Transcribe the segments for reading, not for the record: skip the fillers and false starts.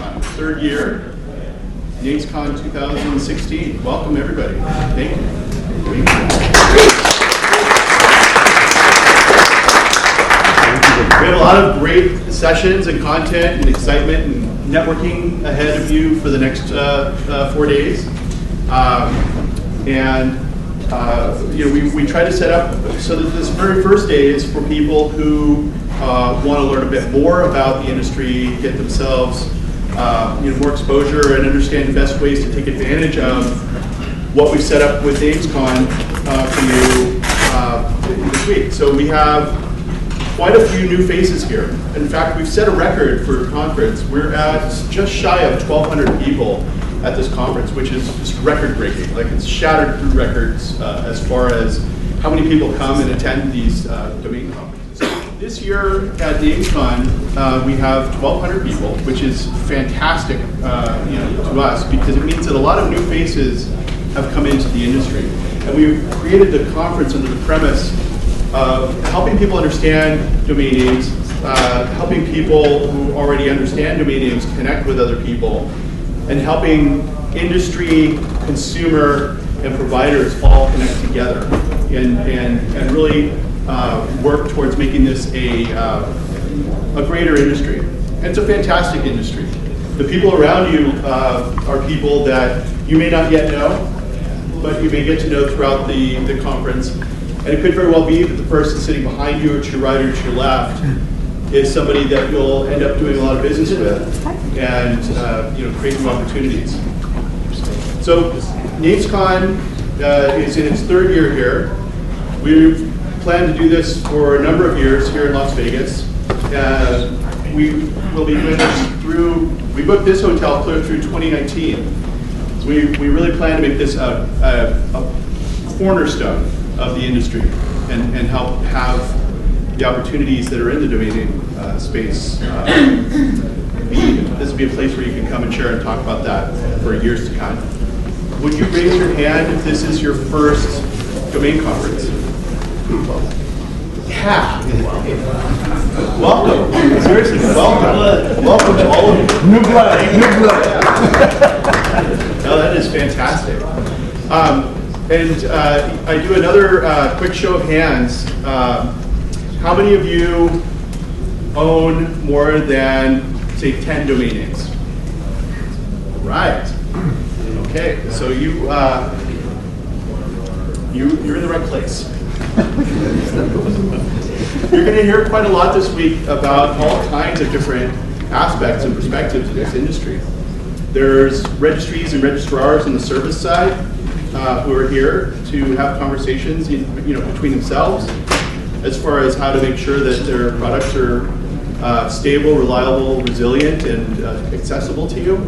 NamesCon, third year, NamesCon 2016. Welcome everybody. Thank you. We have a lot of great sessions and content and excitement and networking ahead of you for the next 4 days. We try to set up so that this very first day is for people who want to learn a bit more about the industry, get themselves more exposure and understand the best ways to take advantage of what we've set up with NamesCon for you this week. So we have quite a few new faces here. In fact, we've set a record for a conference. We're at just shy of 1,200 people at this conference, which is just record-breaking. Like, it's shattered through records as far as how many people come and attend these domain conferences. This year at NamesCon, we have 1,200 people, which is fantastic to us, because it means that a lot of new faces have come into the industry. And we've created the conference under the premise of helping people understand domain names, helping people who already understand domain names connect with other people, and helping industry, consumer, and providers all connect together and really work towards making this a greater industry. And it's a fantastic industry. The people around you are people that you may not yet know, but you may get to know throughout the conference. And it could very well be that the person sitting behind you or to your right or to your left is somebody that you'll end up doing a lot of business with and create new opportunities. So NamesCon is in its third year here. We've planned to do this for a number of years here in Las Vegas. We will be doing this we booked this hotel clear through 2019. So we really plan to make this a cornerstone of the industry and help have the opportunities that are in the domain name space. This will be a place where you can come and share and talk about that for years to come. Would you raise your hand if this is your first domain conference? Yeah. Welcome. Seriously, welcome. Welcome to all of you. New blood. No, that is fantastic. I do another quick show of hands. How many of you own more than, say, 10 domain names? Right. Okay, so you're in the right place. You're going to hear quite a lot this week about all kinds of different aspects and perspectives of this industry. There's registries and registrars on the service side who are here to have conversations between themselves as far as how to make sure that their products are stable, reliable, resilient, and accessible to you.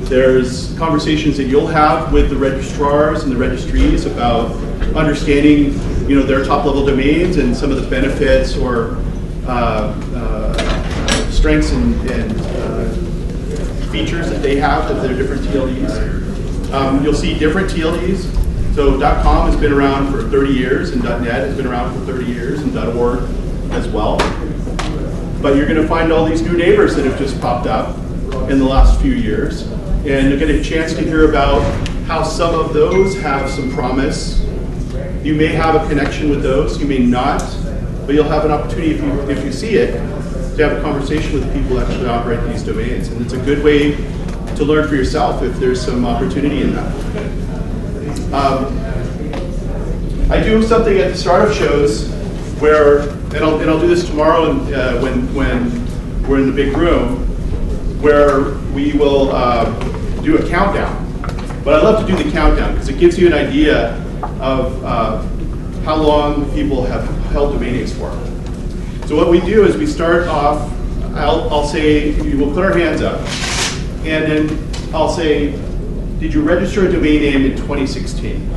There's conversations that you'll have with the registrars and the registries about understanding their top-level domains and some of the benefits or strengths and features that they have of their different TLDs. You'll see different TLDs. So .com has been around for 30 years, and .net has been around for 30 years, and .org as well. But you're going to find all these new neighbors that have just popped up in the last few years. And you'll get a chance to hear about how some of those have some promise. You may have a connection with those, you may not, but you'll have an opportunity, if you see it, to have a conversation with the people that actually operate these domains. And it's a good way to learn for yourself if there's some opportunity in that. I do something at the start of shows where, and I'll do this tomorrow when we're in the big room, where we will do a countdown. But I love to do the countdown because it gives you an idea of how long people have held domain names for. So what we do is we start off, I'll say, we'll put our hands up, and then I'll say, did you register a domain name in 2016?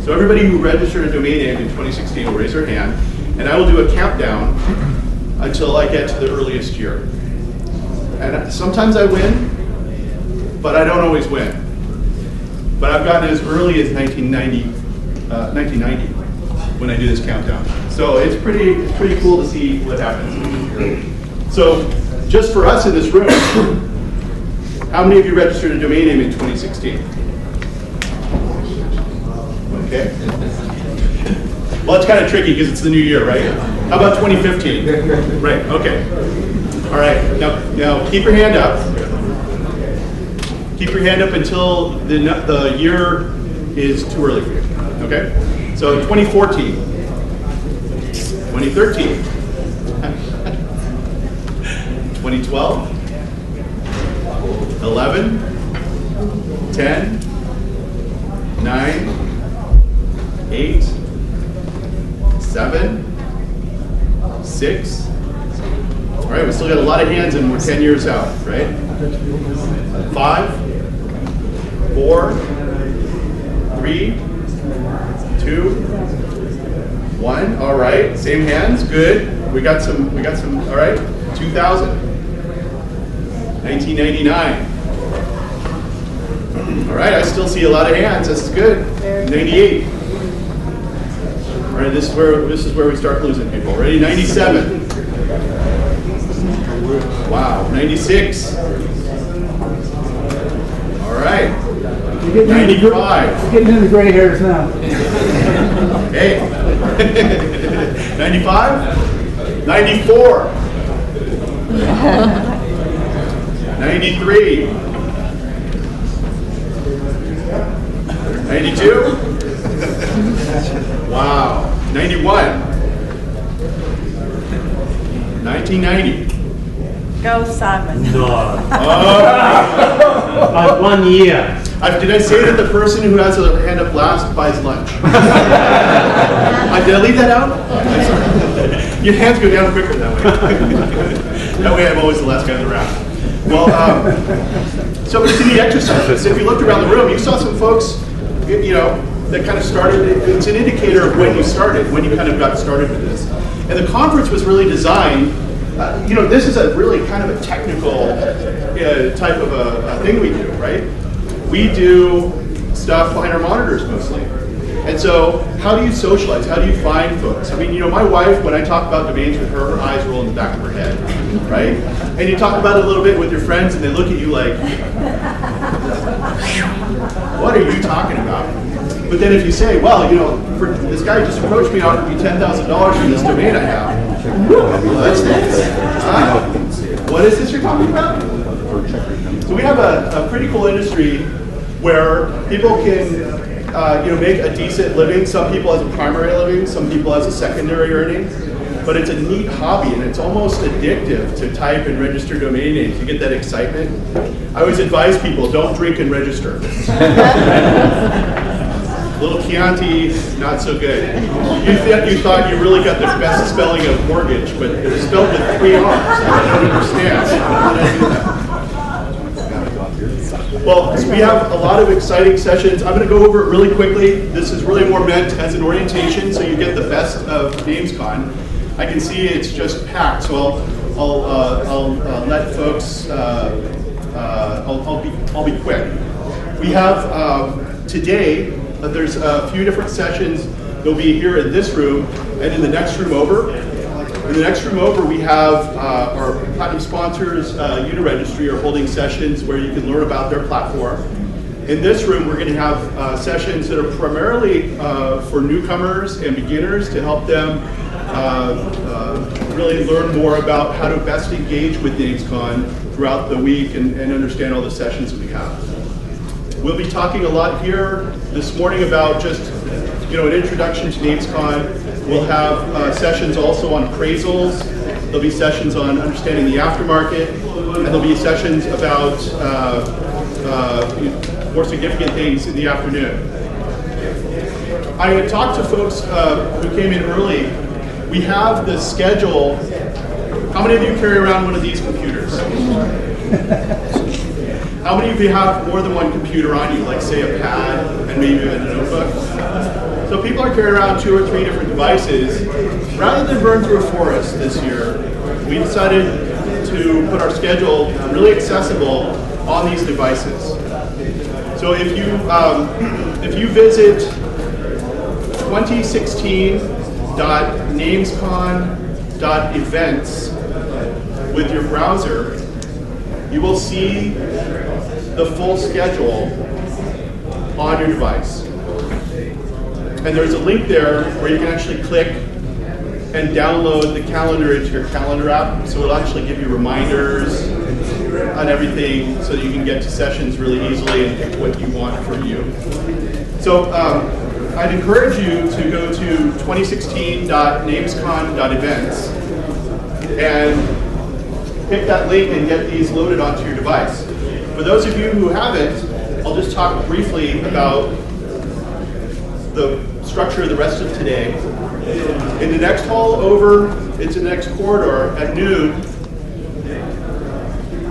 So everybody who registered a domain name in 2016 will raise their hand, and I will do a countdown until I get to the earliest year. And sometimes I win, but I don't always win. But I've gotten as early as 1990 when I do this countdown. So it's pretty cool to see what happens. So just for us in this room, How many of you registered a domain name in 2016? Okay. Well, it's kind of tricky because it's the new year, right? How about 2015? Right, okay. All right, now keep your hand up. Keep your hand up until the year is too early for you, okay? So 2014, 2013, 2012, 11, 10, 9, 8, 7, 6. All right, we still got a lot of hands and we're 10 years out, right? 5, 4, 3, 2, 1. All right, same hands, good. We got some, all right. 2000, 1999. All right, I still see a lot of hands, this is good. 98. All right, this is where we start losing people. Ready? 97. Wow, 96. All right. 95. You're getting into the gray hairs now. Okay. 95. 94. 93. 92. Wow. 91. 1990. Go, Simon. No. Oh. 1 year. Did I say that the person who has a hand up last buys lunch? Did I leave that out? I'm sorry. Your hands go down quicker that way. That way I'm always the last guy in the round. Well, so it's in the exercise. If you looked around the room, you saw some folks, that kind of started. It's an indicator of when you started, when you kind of got started with this. And the conference was really designed. This is a really kind of a technical type of a thing we do, right? We do stuff behind our monitors mostly. And so how do you socialize? How do you find folks? I mean, my wife, when I talk about domains with her, her eyes roll in the back of her head, right? And you talk about it a little bit with your friends and they look at you like, what are you talking about? But then if you say, well, this guy just approached me and offered me $10,000 for this domain I have. What's this? What is this you're talking about? So we have a pretty cool industry where people can make a decent living. Some people as a primary living, some people as a secondary earning. But it's a neat hobby and it's almost addictive to type and register domain names. You get that excitement. I always advise people, don't drink and register. Little Chianti, not so good. You thought you really got the best spelling of mortgage, but it was spelled with 3 R's. I don't understand. How did I do that? Well, so we have a lot of exciting sessions. I'm going to go over it really quickly. This is really more meant as an orientation, so you get the best of NamesCon. I can see it's just packed, so I'll let folks. I'll be quick. We have today. There's a few different sessions. They'll be here in this room and in the next room over. In the next room over, we have our platinum sponsors, Uniregistry, are holding sessions where you can learn about their platform. In this room, we're going to have sessions that are primarily for newcomers and beginners to help them really learn more about how to best engage with NamesCon throughout the week and understand all the sessions that we have. We'll be talking a lot here this morning about just, an introduction to NamesCon. We'll have sessions also on appraisals. There'll be sessions on understanding the aftermarket, and there'll be sessions about more significant things in the afternoon. I had talked to folks who came in early. We have the schedule. How many of you carry around one of these computers? How many of you have more than one computer on you, like say a pad and maybe a notebook? So people are carrying around 2 or 3 different devices. Rather than burn through a forest this year, we decided to put our schedule really accessible on these devices. So if you visit 2016.namescon.events with your browser, you will see the full schedule on your device. And there's a link there where you can actually click and download the calendar into your calendar app. So it'll actually give you reminders on everything so that you can get to sessions really easily and pick what you want for you. So I'd encourage you to go to 2016.namescon.events and pick that link and get these loaded onto your device. For those of you who haven't, I'll just talk briefly about the structure of the rest of today. In the next hall over, it's in the next corridor at noon,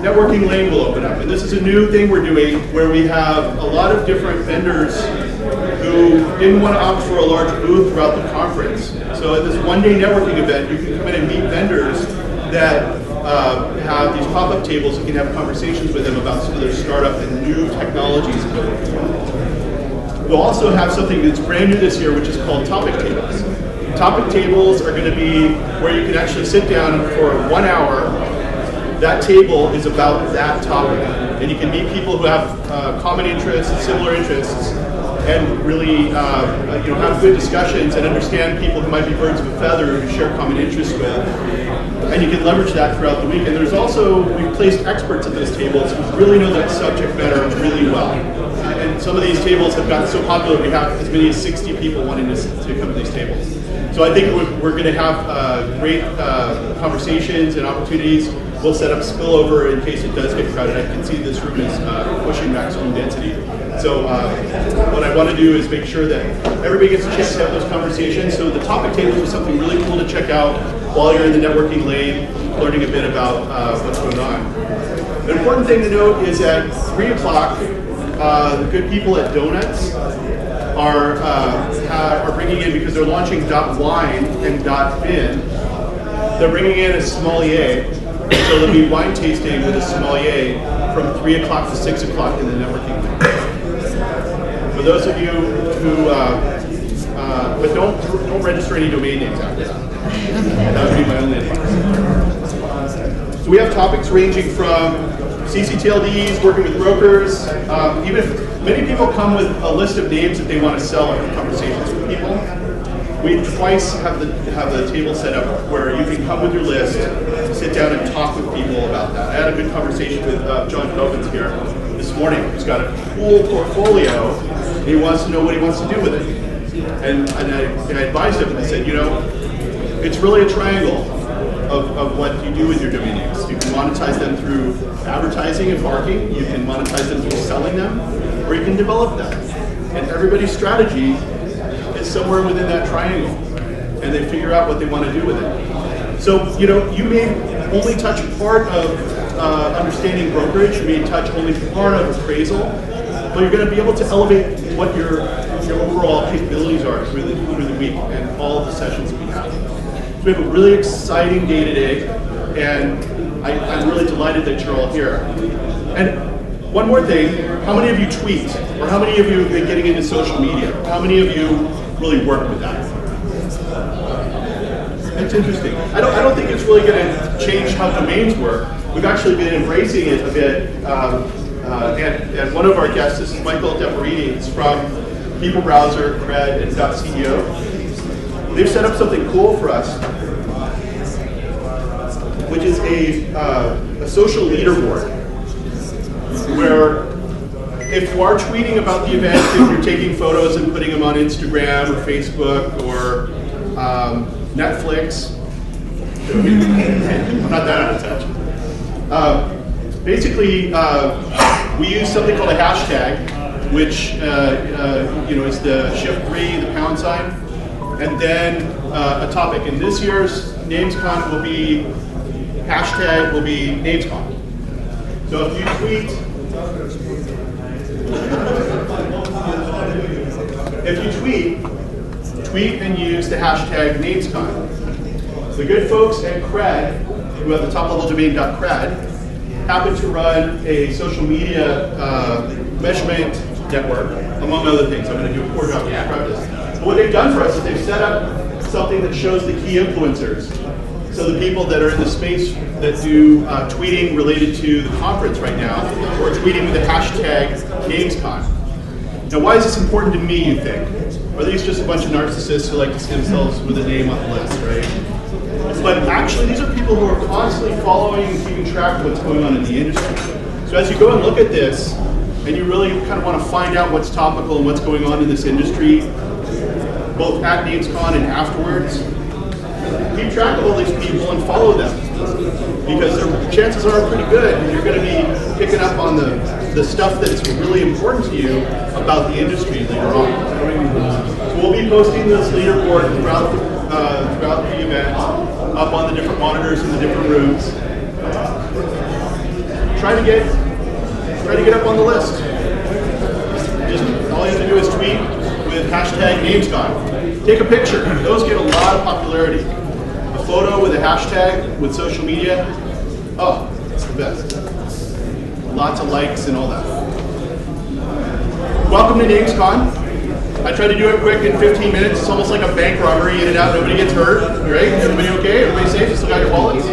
Networking Lane will open up. And this is a new thing we're doing where we have a lot of different vendors who didn't want to opt for a large booth throughout the conference. So at this one-day networking event, you can come in and meet vendors that have these pop-up tables. You can have conversations with them about some of their startup and new technologies that they're working on. We'll also have something that's brand new this year, which is called topic tables. Topic tables are going to be where you can actually sit down for 1 hour. That table is about that topic. And you can meet people who have common interests, similar interests, and really have good discussions and understand people who might be birds of a feather who share common interests with. And you can leverage that throughout the week. And there's also, we've placed experts at those tables who really know that subject matter really well. And some of these tables have gotten so popular, we have as many as 60 people wanting to come to these tables. So I think we're going to have great conversations and opportunities. We'll set up spillover in case it does get crowded. I can see this room is pushing maximum density. So what I want to do is make sure that everybody gets a chance to have those conversations. So the topic tables are something really cool to check out while you're in the networking lane, learning a bit about what's going on. The important thing to note is at 3 o'clock, the good people at Donuts are bringing in, because they're launching .wine and .fin, they're bringing in a sommelier. So there'll be wine tasting with a sommelier from 3 o'clock to 6 o'clock in the networking lane. For those of you who, but don't register any domain names after that. That would be my only advice. So we have topics ranging from CCTLDs, working with brokers, even if many people come with a list of names that they want to sell in conversations with people. We twice have the table set up where you can come with your list, sit down and talk with people about that. I had a good conversation with John Kovins here this morning, who's got a cool portfolio, and he wants to know what he wants to do with it. And I advised him, and I said, it's really a triangle of what you do with your domain names. You can monetize them through advertising and marketing, you can monetize them through selling them, or you can develop them. And everybody's strategy is somewhere within that triangle, and they figure out what they want to do with it. So, you may only touch part of understanding brokerage, you may touch only part of appraisal, but you're going to be able to elevate what your overall capabilities are through the week and all of the sessions that we have. So we have a really exciting day today, and I'm really delighted that you're all here. And one more thing, how many of you tweet? Or how many of you have been getting into social media? How many of you really work with that? It's interesting. I don't think it's really going to change how domains work. We've actually been embracing it a bit. And one of our guests, this is Michael Deparini, is from People Browser, Cred, and .co. They've set up something cool for us, which is a social leaderboard, where if you are tweeting about the event, if you're taking photos and putting them on Instagram or Facebook or Netflix, I'm not that out of touch. Basically, we use something called a hashtag, which is the #3, the pound sign, and then a topic. And this year's NamesCon will be NamesCon. So if you tweet and use the hashtag NamesCon. The good folks at Cred, who have the top level domain .cred, happen to run a social media measurement network, among other things. I'm going to do a poor job to describe this. But what they've done for us is they've set up something that shows the key influencers. So the people that are in the space that do tweeting related to the conference right now, or tweeting with the hashtag NamesCon. Now, why is this important to me, you think? Are these just a bunch of narcissists who like to see themselves with a name on the list, right? But actually, these are people who are constantly following and keeping track of what's going on in the industry. So as you go and look at this, and you really kind of want to find out what's topical and what's going on in this industry, both at NamesCon and afterwards, keep track of all these people and follow them. Because their chances are pretty good you're going to be picking up on the stuff that's really important to you about the industry later on. So we'll be posting this leaderboard throughout the event, up on the different monitors in the different rooms. Try to get up on the list. Just all you have to do is tweet with hashtag NamesCon. Take a picture. Those get a lot of popularity. A photo with a hashtag with social media, oh, it's the best. Lots of likes and all that. Welcome to NamesCon. I tried to do it quick in 15 minutes. It's almost like a bank robbery, in and out. Nobody gets hurt, right? Everybody okay? Everybody safe? You still got your wallets?